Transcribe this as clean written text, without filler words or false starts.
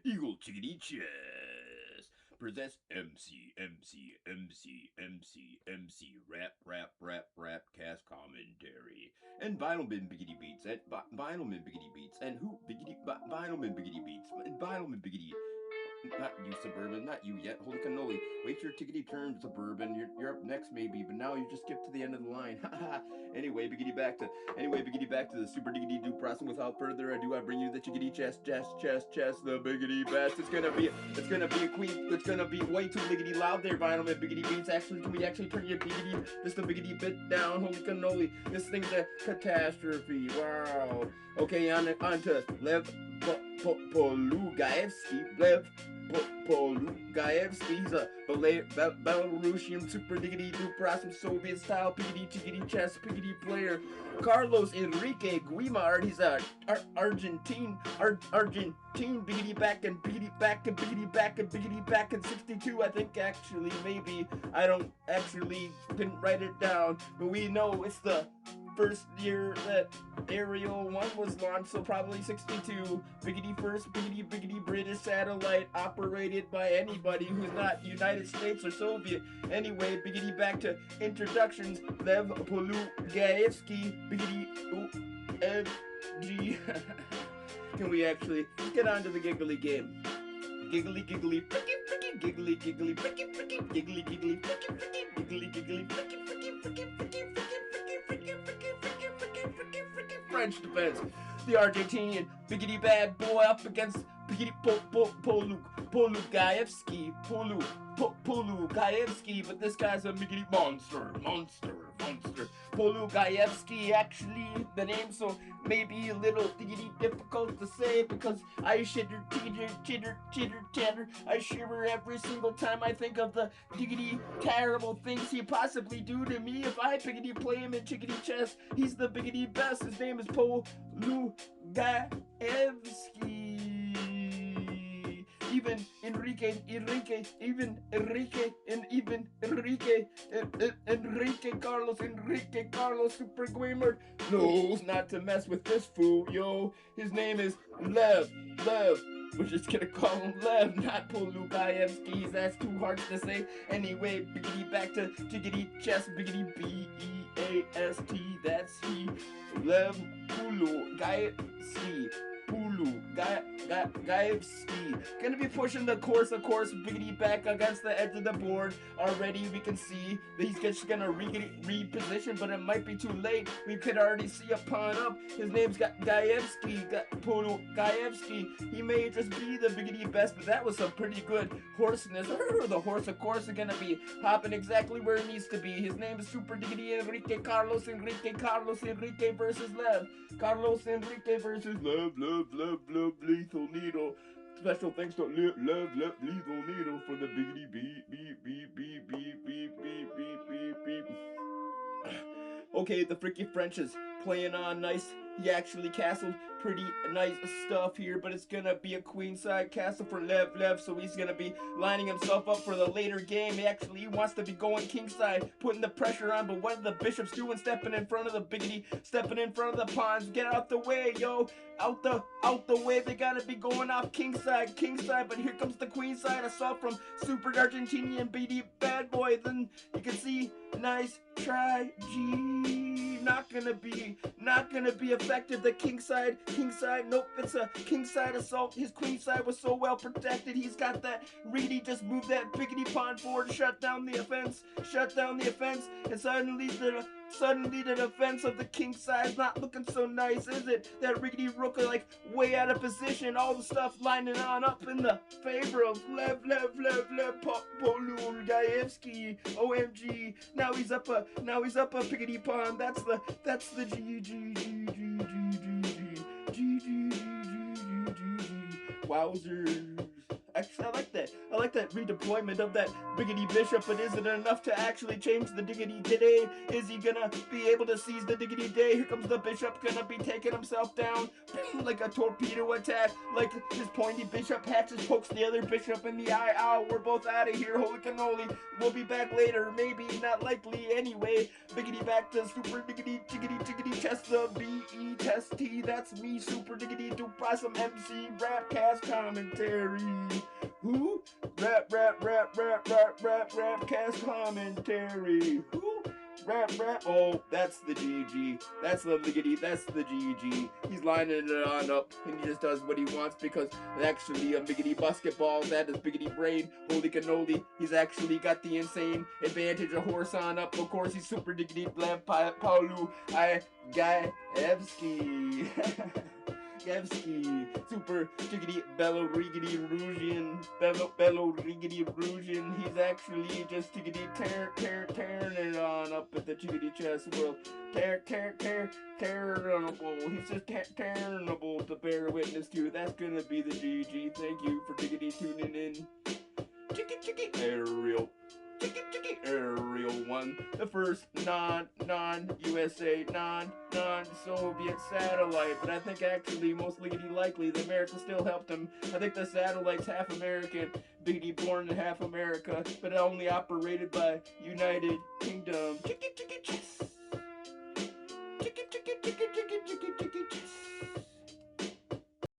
Eagle Chickadee Chess presents MC RapCast Commentary and Vinylman Biggity Beats and Vinylman Biggity Beats and who Biggity Vinylman Biggity Beats and Vinylman Biggity. Not you, Suburban. Not you yet. Holy cannoli. Wait your tickety turn, Suburban. You're up next, maybe, but now you just skip to the end of the line. Anyway, biggity back to the super diggity do process. Without further ado, I bring you the chickadee chest, the biggity best. It's gonna be a queen. It's gonna be way too biggity loud there, Vinylman Biggity Beats. Actually, can we actually turn your biggity just a biggity bit down? Holy cannoli. This thing's a catastrophe. Wow. Okay, on to Lev Polugaevsky. Polugaevsky, he's a Belarusian super diggity duper awesome Soviet style piggity chickadee chess piggity player. Carlos Enrique Guimard, he's a Argentine biggity back and biggity back and biggity back and biggity back in 62, I think. Actually, maybe I don't actually didn't write it down, but we know it's the first year that Ariel 1 was launched, so probably 62. Biggity first biggity British satellite operated by anybody who's not United States or Soviet. Anyway, biggity back to introductions. Lev Polugaevsky, biggity MG. Can we actually get on to the giggly game? Giggly, fricky, giggly, fricky, giggly, fricky, giggly, fricky, French defense. The Argentinian biggity bad boy up against biggity Polugaevsky, but this guy's a biggity monster. Polugaevsky, actually, the name so maybe a little diggity difficult to say because I chitter, I shiver every single time I think of the diggity terrible things he possibly do to me if I piggity play him in chickadee chess. He's the biggity best. His name is Polugaevsky. Even Enrique Carlos Super Guimard knows not to mess with this fool, yo. His name is Lev. We're just gonna call him Lev, not Polugaevsky. That's too hard to say. Anyway, biggity back to chickadee chess, biggity B-E-A-S-T. That's he. Lev Polugaevsky. Polugaevsky. Gonna be pushing the course, biggity back against the edge of the board. Already we can see that he's just gonna reposition, but it might be too late. We could already see a pawn up. His name's Polugaevsky. He may just be the biggity best, but that was some pretty good horseness. The horse, of course, is gonna be hopping exactly where he needs to be. His name is Super Diggity Enrique Carlos Enrique versus Lev. Carlos Enrique versus Lev, lethal needle. Special thanks to Lev lethal needle for the biggity beep. Okay, the freaky French is playing on nice. He actually castled pretty nice stuff here, but it's gonna be a queenside castle for Lev, so he's gonna be lining himself up for the later game. He wants to be going kingside, putting the pressure on, but what are the bishops doing? Stepping in front of the pawns. Get out the way, yo. Out the way. They gotta be going off kingside, but here comes the queenside assault from Super Argentinian BD bad boy. Then you can see nice try G. Not gonna be effective. The kingside, nope, it's a kingside assault. His queenside was so well protected. He's got that reedy, just move that biggity pawn forward, shut down the offense, and suddenly the defense of the kingside is not looking so nice, is it? That rickety rook like way out of position, all the stuff lining on up in the favor of Lev Polugaevsky. OMG, now he's up a piggity pawn. That's the G. Wowzers. Actually, I like that. I like that redeployment of that biggity bishop, but is it enough to actually change the diggity day? Is he gonna be able to seize the diggity day? Here comes the bishop, gonna be taking himself down like a torpedo attack, like his pointy bishop hatches pokes the other bishop in the eye. Ow, we're both out of here, holy cannoli. We'll be back later, maybe, not likely anyway. Biggity back to super diggity jiggity chest the B-E test T. That's me, super diggity do some MC RapCast Commentary. Who? RapCast Commentary. Who? Rap. Oh, that's the GG. That's the liggity. That's the GG. He's lining it on up, and he just does what he wants because actually a biggity basketball. That is biggity brain. Holy cannoli. He's actually got the insane advantage. A horse on up. Of course, he's super diggity. Polugaevsky. Super jiggity bellow riggity rougian, bellow riggity rougian. He's actually just jiggity tearing it on up at the jiggity chess world. Terrible. He's just terrible to bear witness to. That's gonna be the GG. Thank you for jiggity tuning in. Chicky aerial. Chicky aerial one. The first non-USA, non-Soviet satellite. But I think actually most likely the America still helped him. I think the satellite's half American. Biggity born in half America, but only operated by United Kingdom. Chicky chess.